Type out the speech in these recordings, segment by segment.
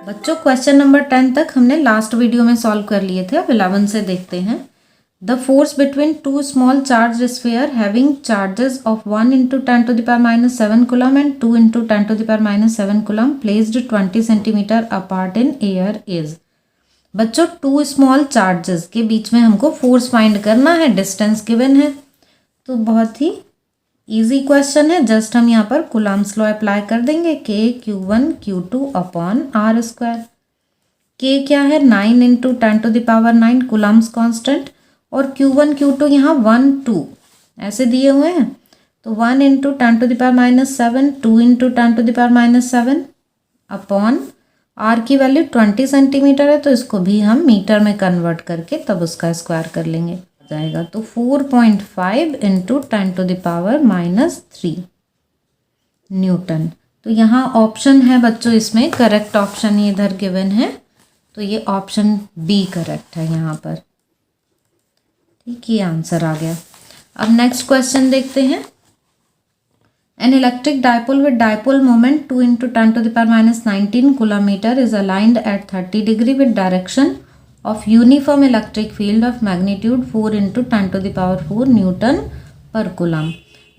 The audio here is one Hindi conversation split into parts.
बच्चों क्वेश्चन नंबर 10 तक हमने लास्ट वीडियो में सॉल्व कर लिए थे। अब 11 से देखते हैं। The force between two small charge sphere having charges of 1 into 10 to the power minus 7 coulomb and 2 into 10 to the power minus 7 coulomb placed 20 centimetre apart in air is. बच्चों टू स्मॉल चार्जेस के बीच में हमको फोर्स फाइंड करना है, डिस्टेंस गिवन है, तो बहुत ही इजी क्वेश्चन है। जस्ट हम यहाँ पर कूलम्स लॉ अप्लाई कर देंगे। के Q1 Q2 upon are square. के क्या है 9 into 10 to the power 9 coulomb's constant, और Q1 Q2 यहाँ 1 2 ऐसे दिए हुए हैं, तो 1 into 10 to the power minus 7, 2 into 10 to the power minus 7 upon R की वैल्यू 20 सेंटीमीटर है, तो इसको भी हम मीटर में कन्वर्ट करके तब उसका स्क्वायर कर लेंगे जाएगा। तो 4.5 into 10 to the power minus 3 newton. तो यहाँ ऑप्शन है बच्चों, इसमें करेक्ट ऑप्शन ये इधर गिवन है, तो ये ऑप्शन बी करेक्ट है यहाँ पर। ठीक, ये आंसर आ गया। अब नेक्स्ट क्वेश्चन देखते हैं। An electric dipole with dipole moment 2 into 10 to the power minus 19 coulomb metre is aligned at 30 degree with direction of uniform electric field of magnitude 4 into 10 to the power 4 Newton per coulomb.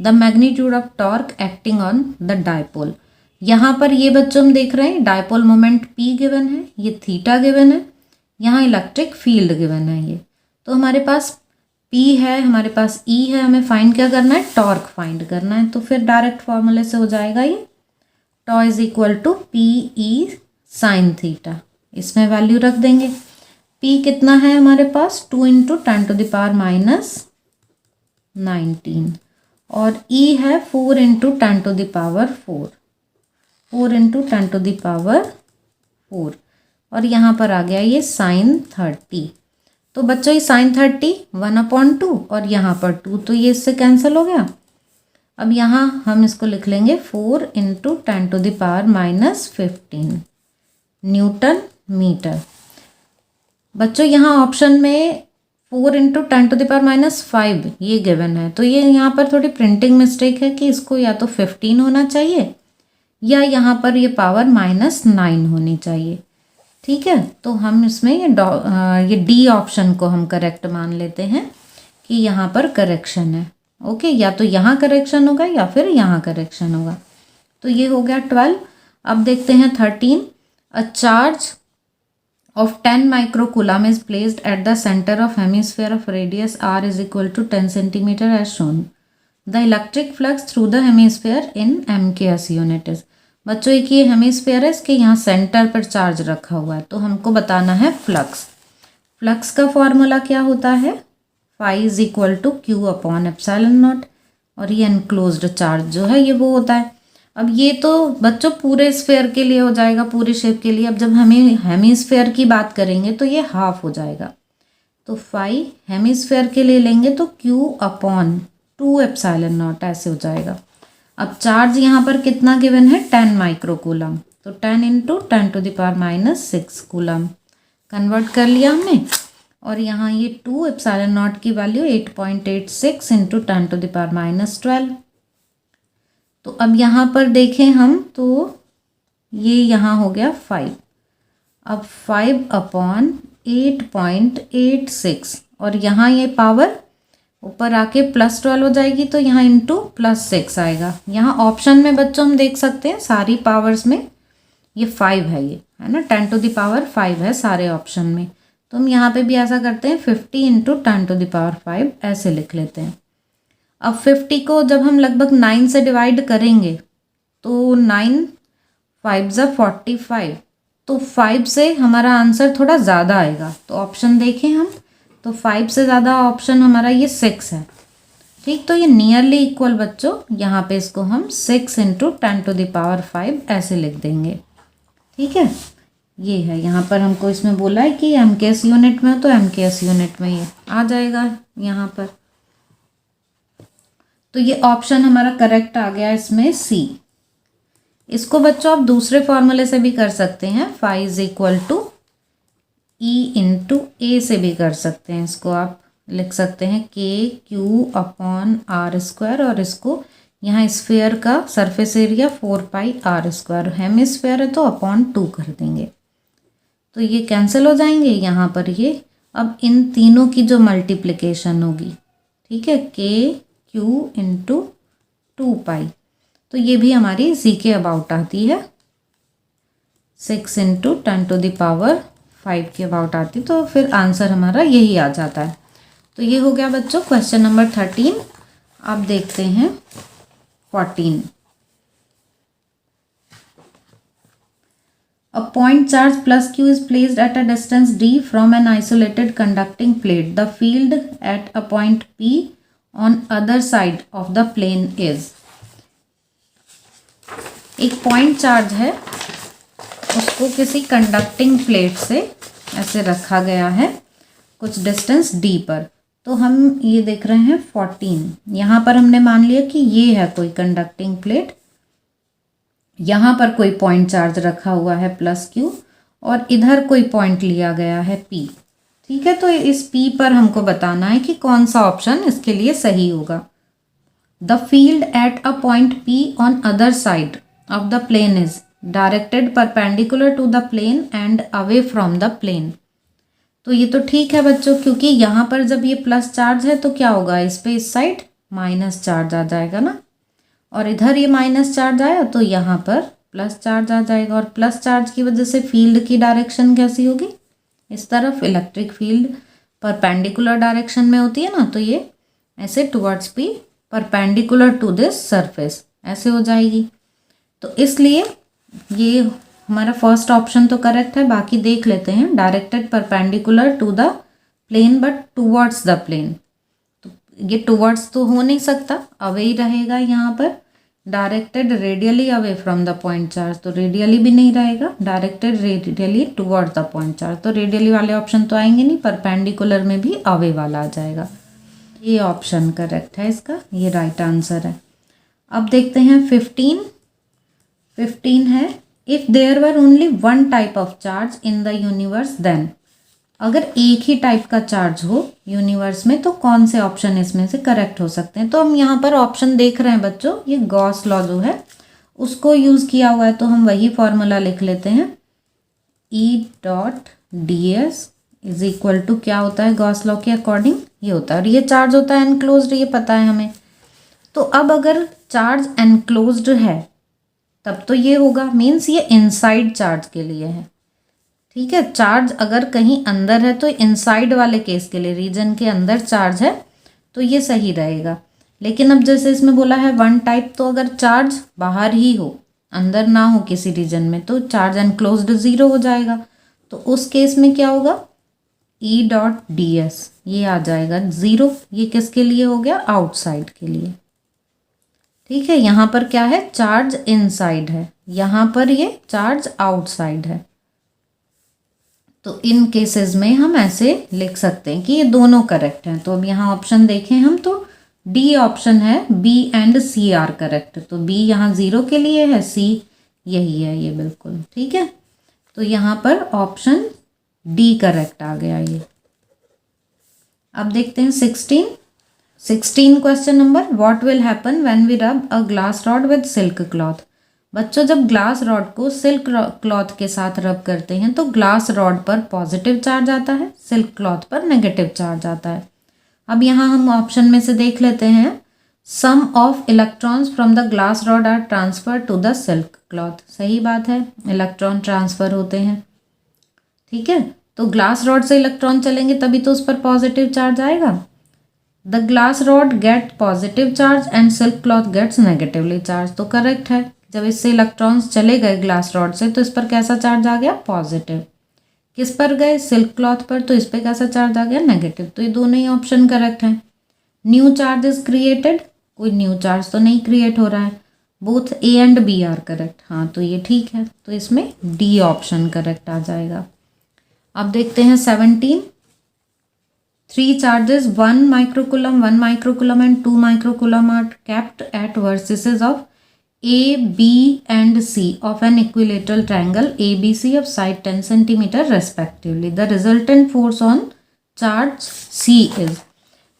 The magnitude of torque acting on the dipole. यहाँ पर ये बच्चों हम देख रहे हैं डायपोल मोमेंट P गिवन है, ये थीटा गिवन है, यहाँ इलेक्ट्रिक फील्ड गिवन है ये। तो हमारे पास P है, हमारे पास E है, हमें फाइंड क्या करना है, टॉर्क फाइंड करना है। तो फिर डायरेक्ट फॉर्मूले से हो जाएगा ये tau is equal to p e sine theta, इसमें वैल्यू रख देंगे। P कितना है हमारे पास 2 into 10 to the power minus 19 और E है 4 into 10 to the power 4 into 10 to the power 4, और यहाँ पर आ गया ये साइन 30। तो बच्चों ये साइन 30 1/2 और यहाँ पर 2, तो ये इससे कैंसिल हो गया। अब यहाँ हम इसको लिख लेंगे 4 into 10 to the power minus 15 newton metre. बच्चों यहाँ ऑप्शन में 4 into 10 to the power minus 5 ये गिवन है, तो ये यहाँ पर थोड़ी प्रिंटिंग मिस्टेक है कि इसको या तो 15 होना चाहिए या यहाँ पर ये पावर माइनस 9 होनी चाहिए। ठीक है, तो हम इसमें ये डी ऑप्शन को हम करेक्ट मान लेते हैं कि यहाँ पर करेक्शन है। ओके, या तो यहाँ करेक्शन होगा या फिर यहाँ करेक्शन होगा। तो ये हो गया 12। अब देखते हैं 13। A charge of 10 microcoulomb is placed at the center of hemisphere of radius r is equal to 10 centimeter as shown. The electric flux through the hemisphere in mks unit is. बच्चों एक ये हेमिस्फीयर है, इसके यहाँ सेंटर पर चार्ज रखा हुआ है, तो हमको बताना है फ्लक्स। फ्लक्स का फॉर्मूला क्या होता है, phi is equal to q upon epsilon naught, और ये एनक्लोज्ड चार्ज जो है ये वो होता है। अब ये तो बच्चों पूरे स्फेयर के लिए हो जाएगा, पूरे शेप के लिए। अब जब हमें हेमिस्फेयर की बात करेंगे तो ये हाफ हो जाएगा, तो फाई हेमिस्फेयर के लिए लेंगे तो क्यू अपॉन 2 एप्सिलॉन नॉट ऐसे हो जाएगा। अब चार्ज यहाँ पर कितना गिवन है 10 माइक्रोकूलम, तो 10 into 10 to the power minus 6 coulomb convert कर लिया हमने, और यहाँ ये 2 एप्सिलॉन नॉट की value 8.86 into 10 to the power minus 12। तो अब यहाँ पर देखें हम तो ये यहाँ हो गया 5। अब 5 अपॉन 8.86 और यहाँ ये पावर ऊपर आके +12 हो जाएगी, तो यहाँ इंटू +6 आएगा। यहाँ ऑप्शन में बच्चों हम देख सकते हैं सारी पावर्स में ये 5 है, ये है ना 10 टू द पावर 5 है सारे ऑप्शन में। तो हम यहाँ पे भी ऐसा करते हैं 50 इंटू 10 टू द पावर 5 ऐसे लिख लेते हैं। अब 50 को जब हम लगभग 9 से डिवाइड करेंगे तो 9 5 ज़ा 45, तो 5 से हमारा आंसर थोड़ा ज़्यादा आएगा। तो ऑप्शन देखें हम, तो 5 से ज़्यादा ऑप्शन हमारा ये 6 है। ठीक, तो ये नियरली इक्वल बच्चों, यहाँ पे इसको हम 6 इंटू 10 टू द पावर 5 ऐसे लिख देंगे। ठीक है, ये है यहाँ पर हमको इसमें बोला है कि MKS यूनिट में हो तो MKS यूनिट में ये आ जाएगा यहाँ पर। तो ये ऑप्शन हमारा करेक्ट आ गया इसमें सी। इसको बच्चों आप दूसरे फॉर्मूले से भी कर सकते हैं, phi is equal to E into A से भी कर सकते हैं। इसको आप लिख सकते हैं के क्यू अपॉन आर स्क्वायर, और इसको यहाँ स्फेयर का सरफेस एरिया 4 पाई r स्क्वायर, हेमिस्फेयर है तो अपॉन 2 कर देंगे। तो ये कैंसिल हो जाएंगे यहाँ पर ये। अब इन तीनों की जो मल्टीप्लिकेशन होगी, ठीक है, के क्यू इंटू 2 पाई, तो ये भी हमारी इसी के अबाउट आती है, 6 इंटू 10⁵ के अबाउट आती, तो फिर आंसर हमारा यही आ जाता है। तो ये हो गया बच्चों क्वेश्चन नंबर 13। अब देखते हैं 14। A point charge plus q is placed at a distance d from an isolated conducting plate. The field at a point p on other side of the plane is। एक पॉइंट चार्ज है, उसको किसी कंडक्टिंग प्लेट से ऐसे रखा गया है कुछ डिस्टेंस d पर। तो हम ये देख रहे हैं 14, यहाँ पर हमने मान लिया कि ये है कोई कंडक्टिंग प्लेट, यहाँ पर कोई पॉइंट चार्ज रखा हुआ है प्लस क्यू, और इधर कोई पॉइंट लिया गया है पी, ठीक है। तो इस पी पर हमको बताना है कि कौन सा ऑप्शन इसके लिए सही होगा। The field at a point p on other side of the plane is directed perpendicular to the plane and away from the plane. तो ये तो ठीक है बच्चों, क्योंकि यहाँ पर जब ये प्लस चार्ज है तो क्या होगा, इस पे इस साइड माइनस चार्ज आ जाएगा ना, और इधर ये माइनस चार्ज आया तो यहाँ पर प्लस चार्ज आ जाएगा, और प्लस चार्ज की वजह से फील्ड की डायरेक्शन कैसी होगी, इस तरफ इलेक्ट्रिक फील्ड परपेंडिकुलर डायरेक्शन में होती है ना, तो ये ऐसे towards p perpendicular to this surface ऐसे हो जाएगी। तो इसलिए ये हमारा फर्स्ट ऑप्शन तो करेक्ट है। बाकी देख लेते हैं, directed perpendicular to the plane but towards the plane, तो ये टुवर्ड्स तो हो नहीं सकता, अवे ही रहेगा यहाँ पर। Directed radially away from the point charge, तो रेडियली भी नहीं रहेगा, directed radially towards the point charge, तो रेडियली वाले ऑप्शन तो आएंगे नहीं, परपेंडिकुलर में भी अवे वाला आ जाएगा। ये ऑप्शन करेक्ट है इसका, ये राइट आंसर है। अब देखते हैं 15 है, if there were only one type of charge in the universe then. अगर एक ही टाइप का चार्ज हो यूनिवर्स में तो कौन से ऑप्शन इसमें से करेक्ट हो सकते हैं। तो हम यहाँ पर ऑप्शन देख रहे हैं बच्चों, ये गॉस लॉ जो है उसको यूज़ किया हुआ है, तो हम वही फॉर्मूला लिख लेते हैं, E.ds इज इक्वल टू क्या होता है गॉस लॉ के अकॉर्डिंग, ये होता है, और ये चार्ज होता है एनक्लोज्ड, ये पता है हमें। तो अब अगर चार्ज एनक्लोज्ड है तब तो ये होगा, मीन्स ये इनसाइड चार्ज के लिए है, ठीक है। चार्ज अगर कहीं अंदर है तो इनसाइड वाले केस के लिए, रीजन के अंदर चार्ज है तो ये सही रहेगा। लेकिन अब जैसे इसमें बोला है वन टाइप, तो अगर चार्ज बाहर ही हो, अंदर ना हो किसी रीजन में, तो चार्ज एनक्लोज्ड 0 हो जाएगा। तो उस केस में क्या होगा, E.ds ये आ जाएगा 0। ये किसके लिए हो गया, आउटसाइड के लिए, ठीक है। यहाँ पर क्या है, चार्ज इनसाइड है, यहाँ पर ये चार्ज आउटसाइड है। तो इन केसेस में हम ऐसे लिख सकते हैं कि ये दोनों करेक्ट हैं। तो अब यहाँ ऑप्शन देखें हम, तो डी ऑप्शन है, b and c are correct. तो बी यहाँ 0 के लिए है, सी यही है, ये बिल्कुल ठीक है। तो यहाँ पर ऑप्शन डी करेक्ट आ गया ये। अब देखते हैं 16 question number, what will happen when we rub a glass rod with silk cloth. बच्चों जब ग्लास रॉड को सिल्क क्लॉथ के साथ रब करते हैं तो ग्लास रॉड पर पॉजिटिव चार्ज आता है, सिल्क क्लॉथ पर नेगेटिव चार्ज आता है। अब यहाँ हम ऑप्शन में से देख लेते हैं, some of electrons from the glass rod are transfer to the silk cloth. सही बात है, इलेक्ट्रॉन ट्रांसफर होते हैं, ठीक है। तो ग्लास रॉड से इलेक्ट्रॉन चलेंगे तभी तो उस पर पॉजिटिव चार्ज आएगा। The glass rod get positive charge and silk cloth gets negatively charge. तो करेक्ट है, जब इससे इलेक्ट्रॉन्स चले गए ग्लास रॉड से तो इस पर कैसा चार्ज आ गया, पॉजिटिव। किस पर गए, सिल्क क्लॉथ पर, तो इस पर कैसा चार्ज आ गया, नेगेटिव। तो ये दोनों ही ऑप्शन करेक्ट हैं। न्यू चार्ज इज क्रिएटेड, कोई न्यू चार्ज तो नहीं क्रिएट हो रहा है। Both a and b are correct, हाँ तो ये ठीक है। तो इसमें डी ऑप्शन करेक्ट आ जाएगा। अब देखते हैं 17, 3 charges 1 microcoulomb, 1 microcoulomb and 2 microcoulomb are kept at vertices of A, B and C of an equilateral triangle ABC of side 10 cm respectively. The resultant force on charge C is।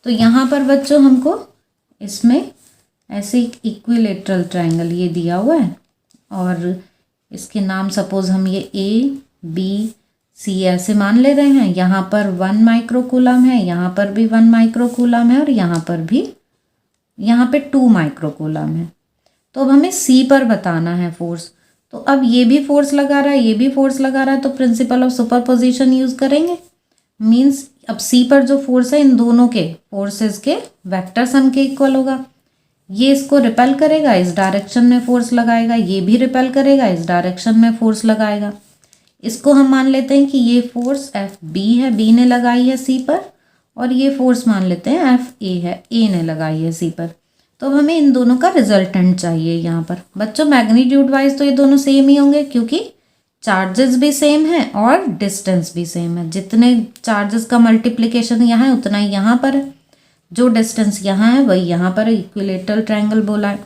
तो यहाँ पर बच्चों हमको इसमें ऐसे इक्विलेटरल ट्रायंगल ये दिया हुआ है और इसके नाम सपोज हम ये A, B, C ऐसे मान ले रहे हैं, यहाँ पर 1 माइक्रोकूलम है, यहाँ पर भी 1 माइक्रोकूलम है और यहाँ पर भी, यहाँ पे 2 माइक्रोकूलम है। तो अब हमें C पर बताना है फोर्स। तो अब ये भी फोर्स लगा रहा है, ये भी फोर्स लगा रहा है, तो प्रिंसिपल ऑफ सुपरपोजिशन यूज करेंगे। मीन्स अब C पर जो फोर्स है इन दोनों के फोर्सेस के वेक्टर सम के इक्वल होगा। ये इसको रिपेल करेगा, इस डायरेक्शन में फोर्स लगाएगा, ये भी रिपेल करेगा, इस डायरेक्शन में फोर्स लगाएगा। इसको हम मान लेते हैं कि ये फोर्स FB है, B ने लगाई है C पर, और ये फोर्स मान लेते हैं FA है, A ने लगाई है C पर। तो अब हमें इन दोनों का रिजल्टेंट चाहिए यहाँ पर। बच्चों मैग्नीट्यूड वाइज तो ये दोनों सेम ही होंगे, क्योंकि चार्जेस भी सेम है और डिस्टेंस भी सेम है। जितने चार्जेस का मल्टीप्लिकेशन यहाँ है उतना ही यहाँ पर है, जो डिस्टेंस यहाँ है वही यहाँ पर इक्विलेटरल ट्रायंगल बोला है,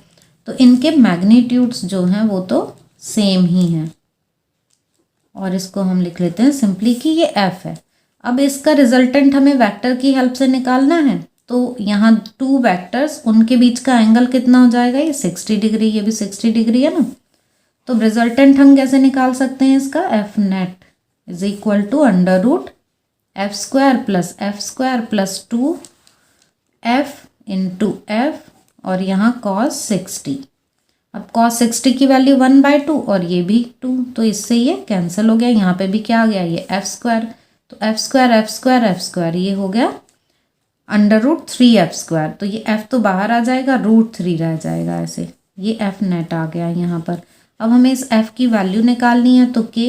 तो इनके मैग्नीट्यूड्स जो हैं वो तो सेम ही हैं। और इसको हम लिख लेते हैं सिंपली कि ये F है। अब इसका रिजल्टेंट हमें वेक्टर की हेल्प से निकालना है, तो यहाँ 2 वेक्टर्स, उनके बीच का एंगल कितना हो जाएगा, ये 60 डिग्री, ये भी 60 डिग्री है ना। तो रिजल्टेंट हम कैसे निकाल सकते हैं इसका, F net is equal to under root F square plus 2 F into F और यहाँ cos 60। अब cos 60 की वैल्यू 1/2 और ये भी 2, तो इससे ये कैंसिल हो गया। यहाँ पे भी क्या आ गया, ये F स्क्वायर, तो F स्क्वायर ये हो गया अंडर रूट 3F स्क्वायर, तो ये F तो बाहर आ जाएगा, √3 रह जाएगा ऐसे, ये F नेट आ गया यहाँ पर। अब हमें इस F की वैल्यू निकालनी है, तो K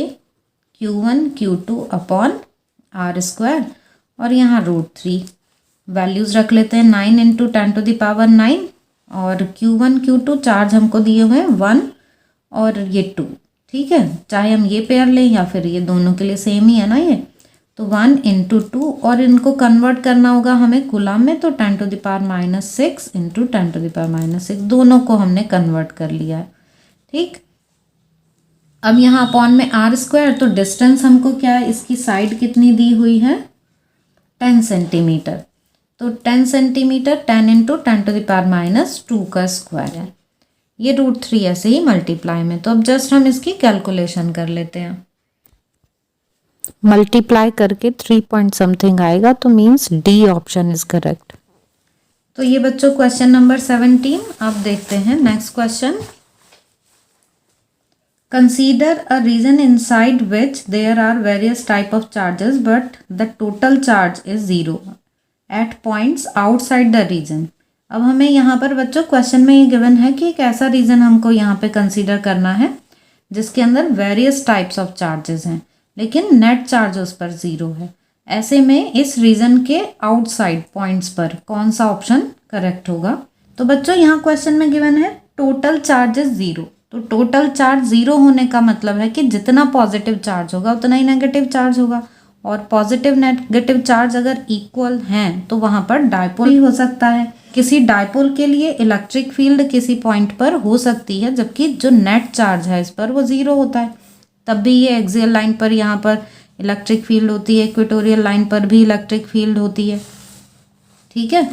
Q1 Q2 upon R square और यहाँ √3 वैल्यूज़ रख लेते हैं। 9 इंटू 10⁹9 और Q1 Q2 चार्ज हमको दिए हुए हैं 1 और ये 2, ठीक है। चाहे हम ये पेयर लें या फिर ये, दोनों के लिए सेम ही है ना ये, तो 1 इंटू 2 और इनको कन्वर्ट करना होगा हमें कूलम में, तो 10⁻6 इंटू 10⁻6 दोनों को हमने कन्वर्ट कर लिया है, ठीक। अब यहाँ अपॉन में R स्क्वायर, तो डिस्टेंस हमको क्या है, इसकी साइड कितनी दी हुई है 10 सेंटीमीटर, तो 10 सेंटीमीटर 10 इंटू 10⁻2 का स्क्वायर है, ये √3 ऐसे ही मल्टीप्लाई में। तो अब जस्ट हम इसकी कैलकुलेशन कर लेते हैं, मल्टीप्लाई करके 3 पॉइंट समथिंग आएगा, तो means D option is correct. तो ये बच्चों क्वेश्चन नंबर 17। अब देखते हैं next question. Consider a region inside which there are various type of charges but the total charge is 0 at points outside the region। अब हमें यहाँ पर बच्चों क्वेश्चन में ये गिवन है कि एक ऐसा रीजन हमको यहाँ पे कंसीडर करना है जिसके अंदर वेरियस टाइप्स ऑफ चार्जेस हैं, लेकिन नेट चार्ज उस पर 0 है। ऐसे में इस रीजन के आउटसाइड पॉइंट्स पर कौन सा ऑप्शन करेक्ट होगा। तो बच्चों यहाँ क्वेश्चन में गिवन है टोटल चार्जेस 0, तो टोटल चार्ज 0 होने का मतलब है कि जितना पॉजिटिव चार्ज होगा उतना ही नेगेटिव चार्ज होगा, और पॉजिटिव नेगेटिव चार्ज अगर इक्वल हैं तो वहाँ पर डायपोल ही हो सकता है। किसी डायपोल के लिए इलेक्ट्रिक फील्ड किसी पॉइंट पर हो सकती है, जबकि जो नेट चार्ज है इस पर वो 0 होता है। तब भी ये एक्सियल लाइन पर यहाँ पर इलेक्ट्रिक फील्ड होती है, इक्वेटोरियल लाइन पर भी इलेक्ट्रिक फील्ड होती है, ठीक है।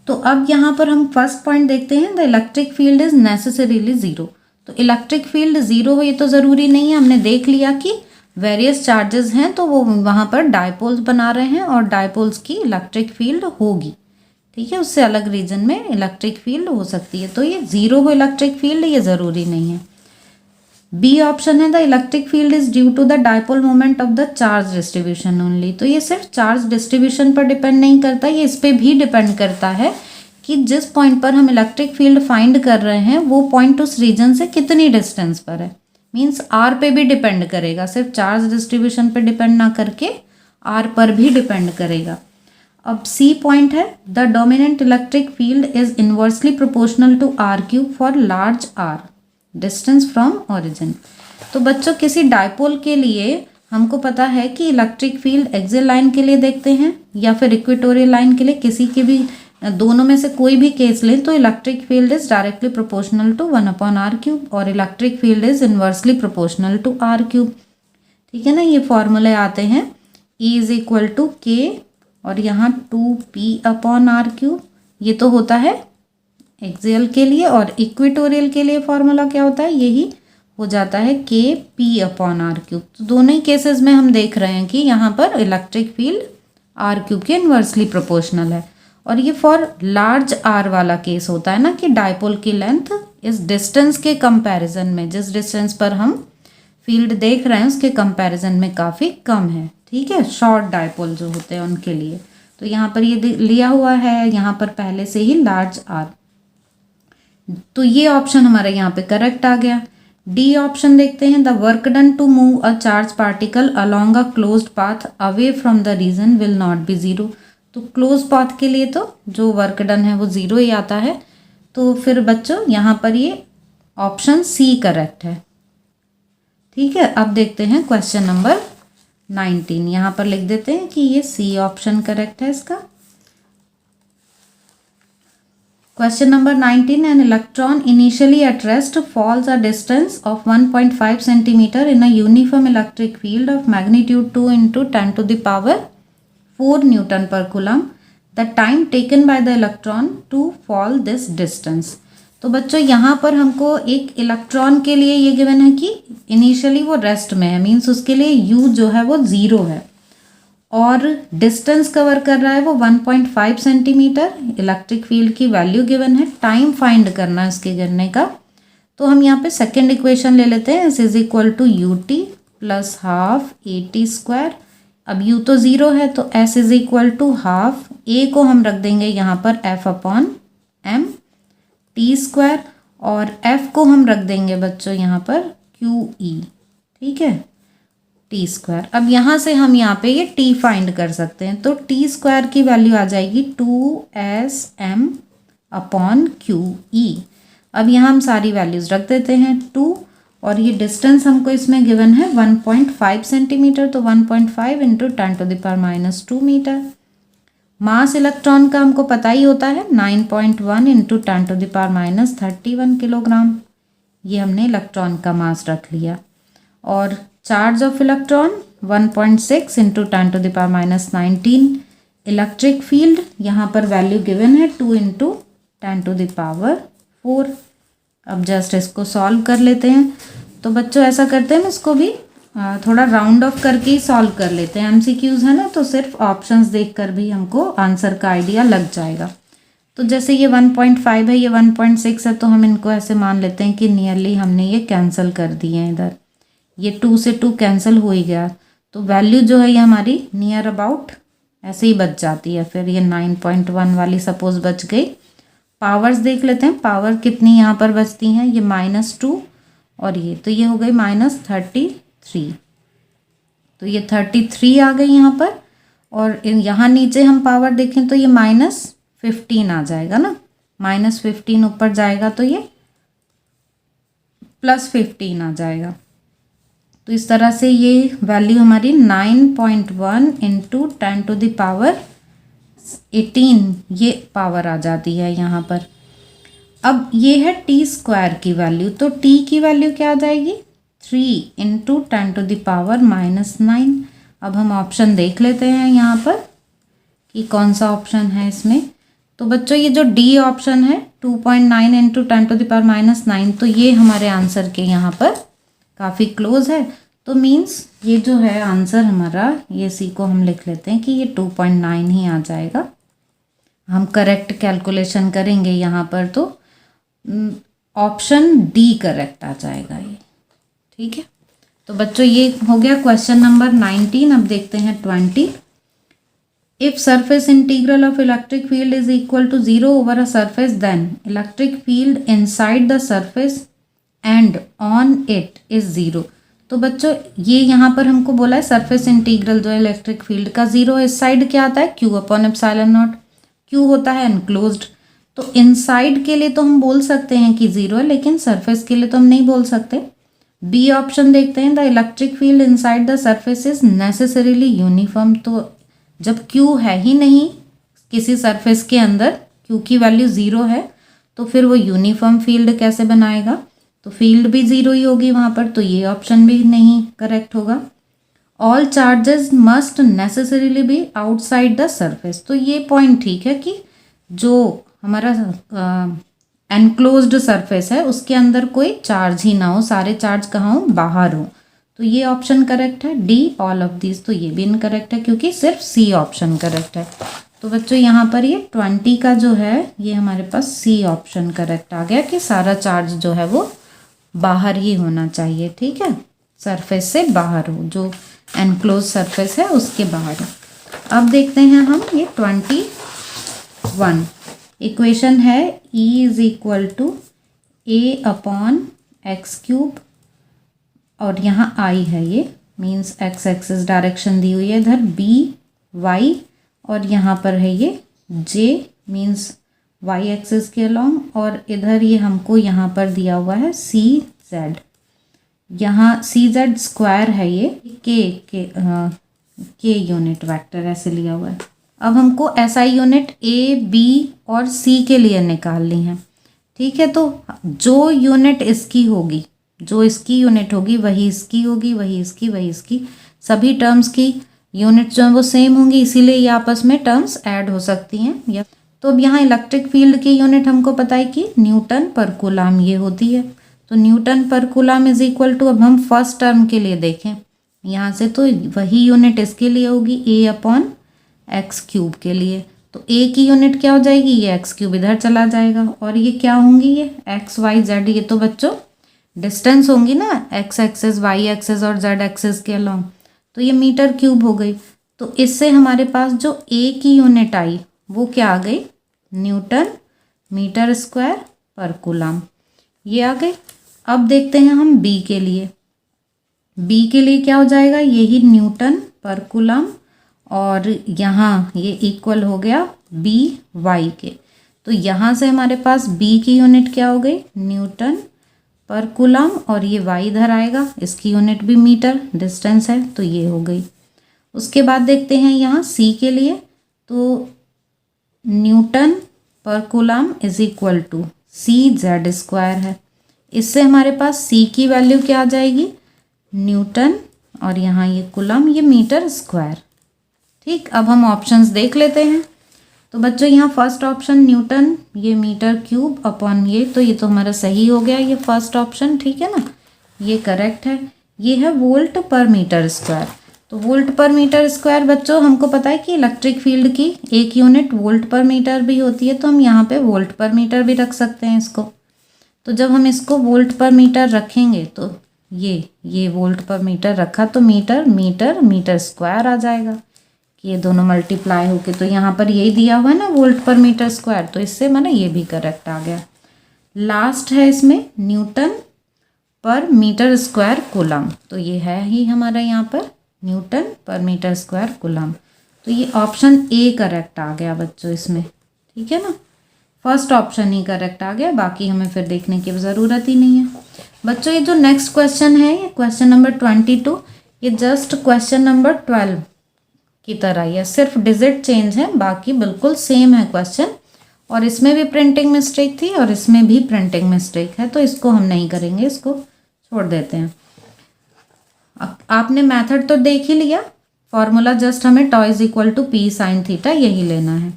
तो अब यहाँ पर हम फर्स्ट पॉइंट देखते हैं, the electric field is necessarily 0। तो इलेक्ट्रिक फील्ड 0 हो ये तो ज़रूरी नहीं है, हमने देख लिया कि वेरियस चार्जेस हैं तो वो वहाँ पर डायपोल्स बना रहे हैं और डायपोल्स की इलेक्ट्रिक फील्ड होगी, ठीक है। उससे अलग रीजन में इलेक्ट्रिक फील्ड हो सकती है, तो ये 0 हो इलेक्ट्रिक फील्ड ये ज़रूरी नहीं है। बी ऑप्शन है the electric field is due to the dipole moment of the charge distribution only. तो ये सिर्फ चार्ज डिस्ट्रीब्यूशन पर डिपेंड नहीं करता, ये इस पर भी डिपेंड करता है कि जिस पॉइंट पर हम इलेक्ट्रिक फील्ड फाइंड कर रहे हैं वो पॉइंट उस रीजन से कितनी डिस्टेंस पर है। मींस आर पे भी डिपेंड करेगा, सिर्फ चार्ज डिस्ट्रीब्यूशन पे डिपेंड ना करके आर पर भी डिपेंड करेगा। अब सी पॉइंट है the dominant electric field is inversely proportional to R³ for large r distance from origin. तो बच्चों किसी डायपोल के लिए हमको पता है कि इलेक्ट्रिक फील्ड एक्सियल लाइन के लिए देखते हैं या फिर इक्वेटोरियल लाइन के लिए, किसी के भी दोनों में से कोई भी केस लें तो electric field is directly proportional to 1/R³ और electric field is inversely proportional to R³, ठीक है ना। ये फॉर्मूले आते हैं E is equal to K और यहाँ 2P/R³, ये तो होता है एक्सियल के लिए, और इक्वेटोरियल के लिए फॉर्मूला क्या होता है, यही हो जाता है Kp/r³। तो दोनों ही केसेस में हम देख रहे हैं कि यहाँ पर इलेक्ट्रिक फील्ड r³ के इन्वर्सली प्रोपोर्शनल है। और ये फॉर लार्ज r वाला केस होता है ना कि डायपोल की लेंथ इस डिस्टेंस के कंपैरिजन में, जिस डिस्टेंस पर हम फील्ड देख रहे हैं उसके कंपैरिजन में काफ़ी कम है। ठीक है, शॉर्ट डायपोल जो होते हैं उनके लिए। तो यहाँ पर ये लिया हुआ है यहाँ पर पहले से ही लार्ज r। तो ये ऑप्शन हमारा यहाँ पे करेक्ट आ गया। डी ऑप्शन देखते हैं, the work done to move a charge particle along a closed path away from the region will not be zero. तो क्लोज पाथ के लिए तो जो वर्क डन है वो ज़ीरो ही आता है। तो फिर बच्चों यहाँ पर ये ऑप्शन सी करेक्ट है। ठीक है, अब देखते हैं क्वेश्चन नंबर 19। यहाँ पर लिख देते हैं कि ये सी ऑप्शन करेक्ट है इसका। Question number 19, an electron initially at rest falls a distance of 1.5 centimeter in a uniform electric field of magnitude 2 into 10 to the power 4 Newton per coulomb. The time taken by the electron to fall this distance. तो बच्चों यहाँ पर हमको एक इलेक्ट्रॉन के लिए ये गिवन है कि इनिशियली वो रेस्ट में है, मीन्स उसके लिए u जो है वो 0 है और डिस्टेंस कवर कर रहा है वो 1.5 सेंटीमीटर। इलेक्ट्रिक फील्ड की वैल्यू गिवन है, टाइम फाइंड करना है इसके गिरने का। तो हम यहाँ पे सेकेंड इक्वेशन ले लेते हैं, is equal to u t plus half a t square. अब u तो 0 है तो s is equal to half a को हम रख देंगे यहाँ पर f/m टी स्क्वायर और f को हम रख देंगे बच्चों यहाँ पर QE। ठीक है, टी स्क्वायर। अब यहाँ से हम यहाँ पे ये टी फाइंड कर सकते हैं। तो टी स्क्वायर की वैल्यू आ जाएगी 2sm/QE। अब यहाँ हम सारी वैल्यूज़ रख देते हैं 2 और ये डिस्टेंस हमको इसमें गिवन है 1.5 सेंटीमीटर। तो 1.5 into 10 to the power -2 metre. Mass electron का हमको पता ही होता है 9.1 into 10 to the power -31 kilogram. ये हमने इलेक्ट्रॉन का मास रख लिया। और charge of electron 1.6 into 10 to the power -19। Electric field यहाँ पर वैल्यू गिवन है 2 इंटू 10 टू द पावर 4। अब जस्ट इसको सॉल्व कर लेते हैं। तो बच्चों ऐसा करते हैं, इसको भी थोड़ा राउंड ऑफ करके ही सॉल्व कर लेते हैं। एमसीक्यूज है ना, तो सिर्फ ऑप्शंस देखकर भी हमको आंसर का आइडिया लग जाएगा। तो जैसे ये 1.5 है, ये 1.6 है, तो हम इनको ऐसे मान लेते हैं कि नियरली हमने ये कैंसिल कर दिए हैं। इधर ये 2 से 2 कैंसिल हो ही गया, तो वैल्यू जो है ये हमारी नियर अबाउट ऐसे ही बच जाती है। फिर ये 9.1 वाली सपोज बच गई। पावर्स देख लेते हैं, पावर कितनी यहाँ पर बचती हैं, ये -2 और ये तो ये हो गई -33। तो ये 33 आ गई यहाँ पर। और यहाँ नीचे हम पावर देखें तो ये -15 आ जाएगा ना, -15 ऊपर जाएगा तो ये +15 आ जाएगा। तो इस तरह से ये वैल्यू हमारी 9.1 इंटू 10 टू द पावर 18 ये पावर आ जाती है यहाँ पर। अब ये है टी स्क्वायर की वैल्यू, तो टी की वैल्यू क्या आ जाएगी 3 इंटू 10 टू द पावर -9। अब हम ऑप्शन देख लेते हैं यहाँ पर कि कौन सा ऑप्शन है इसमें। तो बच्चों ये जो डी ऑप्शन है 2.9 इंटू 10 टू द पावर -9, तो ये हमारे आंसर के यहाँ पर काफ़ी क्लोज है। तो मीन्स ये जो है आंसर हमारा, ये सी को हम लिख लेते हैं कि ये 2.9 ही आ जाएगा। हम करेक्ट कैलकुलेशन करेंगे यहाँ पर तो ऑप्शन डी करेक्ट आ जाएगा ये। ठीक है, तो बच्चों ये हो गया क्वेश्चन नंबर 19। अब देखते हैं 20। If surface integral of electric field is equal to 0 over a surface, then electric field inside the surface and on it is 0। तो बच्चों ये यहाँ पर हमको बोला है सरफेस इंटीग्रल जो इलेक्ट्रिक फील्ड का 0 है। इस साइड क्या आता है Q/ε0। Q होता है एनक्लोज्ड, तो इनसाइड के लिए तो हम बोल सकते हैं कि 0 है, लेकिन सरफेस के लिए तो हम नहीं बोल सकते। बी ऑप्शन देखते हैं, the electric field inside the surface is necessarily uniform. तो जब Q है ही नहीं किसी सरफेस के अंदर, Q की वैल्यू 0 है, तो फिर वो यूनिफॉर्म फील्ड कैसे बनाएगा। तो फील्ड भी 0 ही होगी वहाँ पर, तो ये ऑप्शन भी नहीं करेक्ट होगा। All charges must necessarily B outside the surface. तो ये पॉइंट ठीक है कि जो हमारा एनक्लोज्ड सरफेस है, उसके अंदर कोई चार्ज ही ना हो, सारे चार्ज कहाँ हो, बाहर हो। तो ये ऑप्शन करेक्ट है, डी ऑल ऑफ दिस। तो ये भी इनकरेक्ट है क्योंकि सिर्फ सी ऑप्शन करेक्ट है। तो बच्चों यहाँ पर ये 20 का जो है ये हमारे पास सी ऑप्शन करेक्ट आ गया कि सारा चार्ज जो है वो बाहर ही होना चाहिए। ठीक है, सरफेस से बाहर हो, जो एनक्लोज सरफेस है उसके बाहर हो। अब देखते हैं हम ये 21 इक्वेशन है, E is equal to a upon x cube, और यहाँ I है, ये मीन्स एक्स एक्सिस डायरेक्शन दी हुई है इधर, बी वाई, और यहाँ पर है ये J मीन्स वाई एक्सिस के अलोंग, और इधर ये हमको यहाँ पर दिया हुआ है सी जेड, यहाँ सी जेड स्क्वायर है, ये के यूनिट वेक्टर ऐसे लिया हुआ है। अब हमको SI यूनिट A B और C के लिए निकालनी है। ठीक है, तो जो यूनिट इसकी होगी, जो इसकी यूनिट होगी वही इसकी होगी, वही इसकी, वही इसकी, सभी टर्म्स की यूनिट जो है वो सेम होंगी, इसीलिए ये आपस में टर्म्स ऐड हो सकती हैं। या तो अब यहाँ इलेक्ट्रिक फील्ड की यूनिट हमको पता है कि न्यूटन पर कूलाम ये होती है। तो न्यूटन पर कूलाम इज इक्वल टू, अब हम फर्स्ट टर्म के लिए देखें यहाँ से, तो वही यूनिट इसके लिए होगी ए अपॉन एक्स क्यूब के लिए। तो ए की यूनिट क्या हो जाएगी, ये एक्स क्यूब इधर चला जाएगा, और ये क्या होंगी, ये एक्स वाई जेड, ये तो बच्चों डिस्टेंस होंगी ना, एक्स एक्सेस वाई एक्सेस और जेड एक्सेस के अलोंग, तो ये मीटर क्यूब हो गई। तो इससे हमारे पास जो ए की यूनिट आई वो क्या आ गई, न्यूटन मीटर स्क्वायर पर कूलाम, ये आ गई। अब देखते हैं हम बी के लिए, बी के लिए क्या हो जाएगा, यही न्यूटन पर कूलाम, और यहाँ ये इक्वल हो गया बी वाई के। तो यहाँ से हमारे पास बी की यूनिट क्या हो गई, न्यूटन पर कूलाम, और ये वाई इधर आएगा, इसकी यूनिट भी मीटर, डिस्टेंस है, तो ये हो गई। उसके बाद देखते हैं यहाँ सी के लिए, तो न्यूटन पर coulomb is equal to c z square है। इससे हमारे पास सी की वैल्यू क्या आ जाएगी, न्यूटन, और यहाँ ये कूलाम, ये मीटर स्क्वायर। ठीक, अब हम ऑप्शंस देख लेते हैं। तो बच्चों यहाँ फर्स्ट ऑप्शन न्यूटन, ये मीटर क्यूब अपॉन ये, तो ये तो हमारा सही हो गया, ये फर्स्ट ऑप्शन, ठीक है ना, ये करेक्ट है। ये है वोल्ट पर मीटर स्क्वायर। तो वोल्ट पर मीटर स्क्वायर बच्चों हमको पता है कि इलेक्ट्रिक फील्ड की एक यूनिट वोल्ट पर मीटर भी होती है, तो हम यहाँ पे वोल्ट पर मीटर भी रख सकते हैं इसको। तो जब हम इसको वोल्ट पर मीटर रखेंगे तो ये वोल्ट पर मीटर रखा तो मीटर मीटर मीटर स्क्वायर आ जाएगा, कि ये दोनों मल्टीप्लाई होके, तो यहाँ पर यही दिया हुआ है ना वोल्ट पर मीटर स्क्वायर, तो इससे माने ये भी करेक्ट आ गया। लास्ट है इसमें न्यूटन पर मीटर स्क्वायर कूलम, तो ये है ही हमारा यहाँ पर न्यूटन पर मीटर स्क्वायर कूलम। तो ये ऑप्शन ए करेक्ट आ गया बच्चों इसमें, ठीक है ना, फर्स्ट ऑप्शन ही करेक्ट आ गया, बाकी हमें फिर देखने की ज़रूरत ही नहीं है। बच्चों ये जो नेक्स्ट क्वेश्चन है, ये क्वेश्चन नंबर 22, ये जस्ट क्वेश्चन नंबर 12 की तरह ही है, सिर्फ डिजिट चेंज है, बाकी बिल्कुल सेम है क्वेश्चन। और इसमें भी प्रिंटिंग मिस्टेक थी और इसमें भी प्रिंटिंग मिस्टेक है, तो इसको हम नहीं करेंगे, इसको छोड़ देते हैं। आपने मेथड तो देख ही लिया, फॉर्मूला जस्ट हमें tau is equal to p sine theta यही लेना है।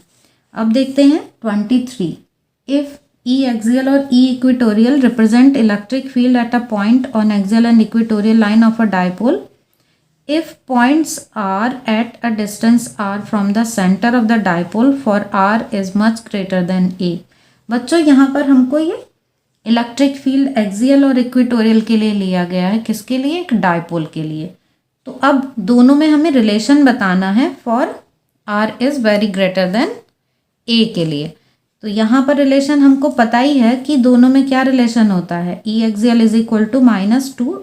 अब देखते हैं 23, इफ E axial और E equatorial represent electric field at a point on axial and equatorial line of a dipole if points are at a distance r from the center of the dipole for r is much greater than a। बच्चों यहाँ पर हमको ये इलेक्ट्रिक फील्ड एक्सियल और इक्वेटोरियल के लिए लिया गया है, किसके लिए, एक डाइपोल के लिए। तो अब दोनों में हमें रिलेशन बताना है for r is very greater than a के लिए। तो यहाँ पर रिलेशन हमको पता ही है कि दोनों में क्या रिलेशन होता है, E axial is equal to -2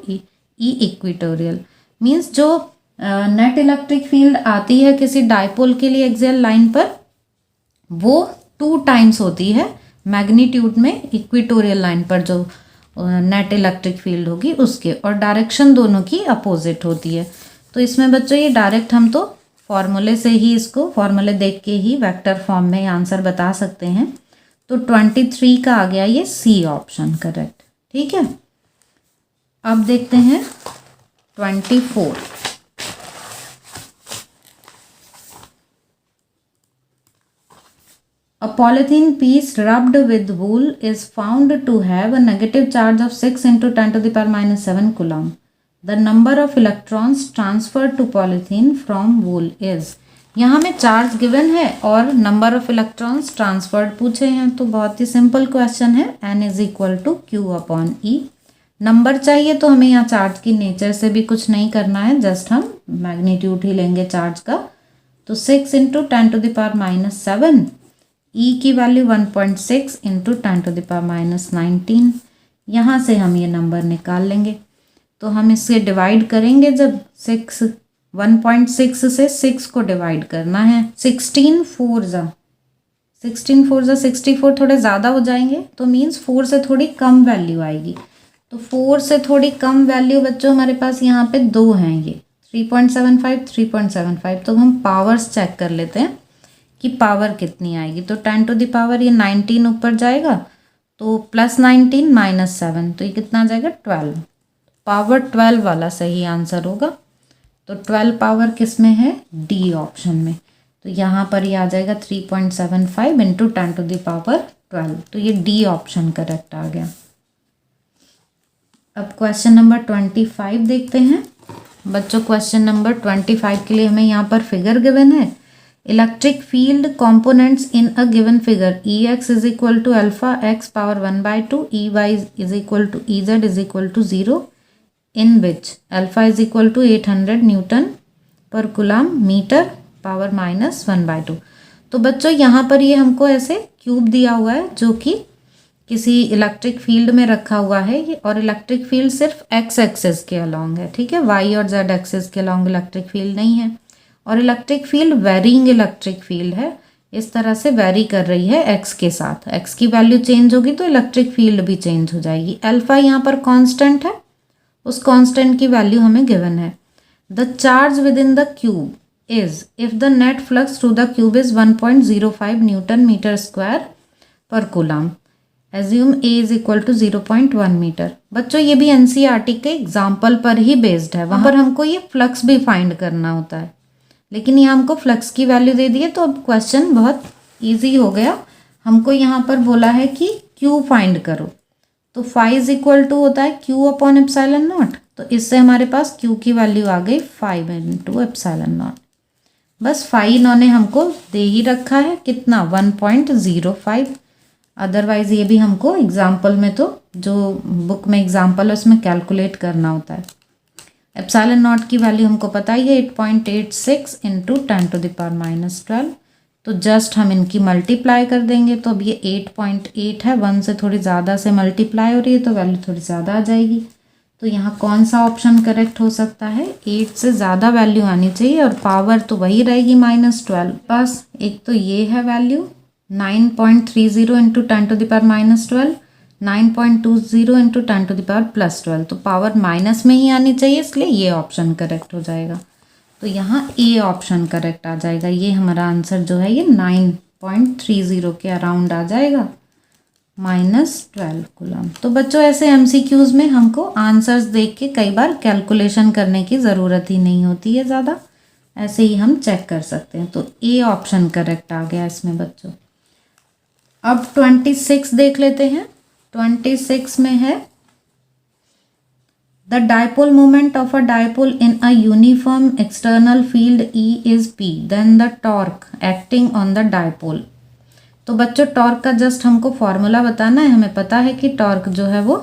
E equatorial. Means जो नेट इलेक्ट्रिक फील्ड आती है किसी डाइपोल के लिए एक्सियल लाइन पर, वो 2 टाइम्स होती है मैग्नीट्यूड में इक्वेटोरियल लाइन पर जो नेट इलेक्ट्रिक फील्ड होगी उसके, और डायरेक्शन दोनों की अपोजिट होती है। तो इसमें बच्चों ये डायरेक्ट हम तो फॉर्मूले से ही, इसको फॉर्मूले देख के ही वेक्टर फॉर्म में आंसर बता सकते हैं। तो 23 का आ गया ये सी ऑप्शन करेक्ट, ठीक है। अब देखते हैं 24, A polythene piece rubbed with wool is found to have a negative charge of 6 into 10 to the power minus 7 coulomb. The number of electrons transferred to polythene from wool is. यहाँ में चार्ज गिवन है और नंबर ऑफ इलेक्ट्रॉन्स ट्रांसफर्ड पूछे हैं, तो बहुत ही सिंपल क्वेश्चन है। n is equal to q upon e. Number चाहिए तो हमें यहाँ चार्ज की नेचर से भी कुछ नहीं करना है, जस्ट हम मैग्नीट्यूड ही लेंगे चार्ज का। तो 6 into 10 to the power minus 7, e की value 1.6 into 10 to the power minus 19। यहाँ से हम ये नंबर निकाल लेंगे। तो हम इससे डिवाइड करेंगे, जब 1.6 से 6 को डिवाइड करना है। 16 4 जा 64 थोड़े ज़्यादा हो जाएंगे, तो मीन्स 4 से थोड़ी कम वैल्यू आएगी। तो 4 से थोड़ी कम वैल्यू बच्चों हमारे पास यहाँ पे 2 हैं, ये 3.75 तो हम पावर्स चेक कर लेते हैं कि पावर कितनी आएगी। तो 10 टू द पावर ये 19 ऊपर जाएगा, तो प्लस 19 माइनस 7, तो ये कितना आ जाएगा 12। पावर 12 वाला सही आंसर होगा। तो 12 पावर किस में है, डी ऑप्शन में। तो यहाँ पर ये आ जाएगा 3.75 इंटू 10 टू द पावर 12, तो ये डी ऑप्शन करेक्ट आ गया। अब क्वेश्चन नंबर 25 देखते हैं बच्चों। क्वेश्चन नंबर 25 के लिए हमें यहाँ पर फिगर गिवन है। Electric field components in a given figure Ex is equal to alpha x power 1/2, Ey is equal to Ez is equal to 0, in which alpha is equal to 800 Newton per coulomb meter power minus 1/2। तो बच्चों यहाँ पर ये हमको ऐसे क्यूब दिया हुआ है जो कि किसी इलेक्ट्रिक फील्ड में रखा हुआ है, और इलेक्ट्रिक फील्ड सिर्फ एक्स एक्सिस के अलॉन्ग है, ठीक है, वाई और जेड एक्सिस के अलॉन्ग इलेक्ट्रिक फील्ड नहीं है। और electric field varying electric field है, इस तरह से वेरी कर रही है एक्स के साथ। एक्स की वैल्यू चेंज होगी तो इलेक्ट्रिक फील्ड भी चेंज हो जाएगी। अल्फा यहाँ पर कांस्टेंट है, उस कांस्टेंट की वैल्यू हमें गिवन है। The charge within the cube is if the net flux through the cube is 1.05 newton metre square पर coulomb, assume A is equal to 0.1 metre. बच्चों ये भी एनसीईआरटी के एग्जाम्पल पर ही बेस्ड है, वहाँ पर हमको ये फ्लक्स भी फाइंड करना होता है, लेकिन ये हमको फ्लक्स की वैल्यू दे दी है, तो अब क्वेश्चन बहुत इजी हो गया। हमको यहाँ पर बोला है कि क्यू फाइंड करो, तो फाई इज इक्वल टू होता है क्यू अपॉन एप्सिलॉन नॉट। तो इससे हमारे पास क्यू की वैल्यू आ गई 5 इंटू एप्सिलॉन नॉट। बस फाई इन्होंने हमको दे ही रखा है, कितना 1.05। अदरवाइज ये भी हमको एग्जाम्पल में, तो जो बुक में एग्जाम्पल है उसमें कैलकुलेट करना होता है। एप्सिलॉन नॉट की वैल्यू हमको पता ही है 8.86 into 10 to the power minus 12। तो जस्ट हम इनकी मल्टीप्लाई कर देंगे, तो अब ये 8.8 है, 1 से थोड़ी ज़्यादा से मल्टीप्लाई हो रही है तो वैल्यू थोड़ी ज़्यादा आ जाएगी। तो यहाँ कौन सा ऑप्शन करेक्ट हो सकता है, 8 से ज़्यादा वैल्यू आनी चाहिए और पावर तो वही रहेगी -12। बस एक तो ये है value 9.30 into 10 to the power minus 12, 9.20 into 10 to the power plus 12, तो पावर माइनस में ही आनी चाहिए, इसलिए ये ऑप्शन करेक्ट हो जाएगा। तो यहाँ ए ऑप्शन करेक्ट आ जाएगा। ये हमारा आंसर जो है ये 9.30 के अराउंड आ जाएगा, -12 कूलम। तो बच्चों ऐसे एमसीक्यूज में हमको आंसर्स देख के कई बार कैलकुलेशन करने की ज़रूरत ही नहीं होती है ज़्यादा, ऐसे ही हम चेक कर सकते हैं। तो ए ऑप्शन करेक्ट आ गया इसमें बच्चों। अब 26 देख लेते हैं। 26 में है the dipole moment of a dipole in a uniform external field E is P, then the torque acting on the dipole. तो बच्चों टॉर्क का जस्ट हमको फॉर्मूला बताना है। हमें पता है कि टॉर्क जो है वो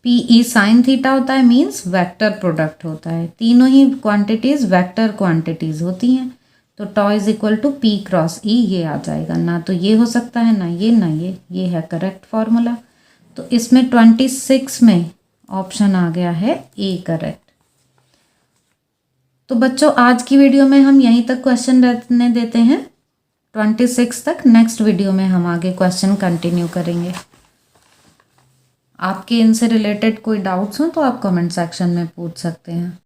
PE साइन थीटा होता है, मीन्स वेक्टर प्रोडक्ट होता है। तीनों ही क्वांटिटीज़ वेक्टर क्वांटिटीज़ होती हैं। तो tau is equal to P cross E, ये आ जाएगा। ना तो ये हो सकता है, ना ये है करेक्ट फॉर्मूला। तो इसमें 26 में ऑप्शन आ गया है ए करेक्ट। तो बच्चों आज की वीडियो में हम यहीं तक क्वेश्चन रहने देते हैं, 26 तक। नेक्स्ट वीडियो में हम आगे क्वेश्चन कंटिन्यू करेंगे। आपके इनसे रिलेटेड कोई डाउट्स हो तो आप कमेंट सेक्शन में पूछ सकते हैं।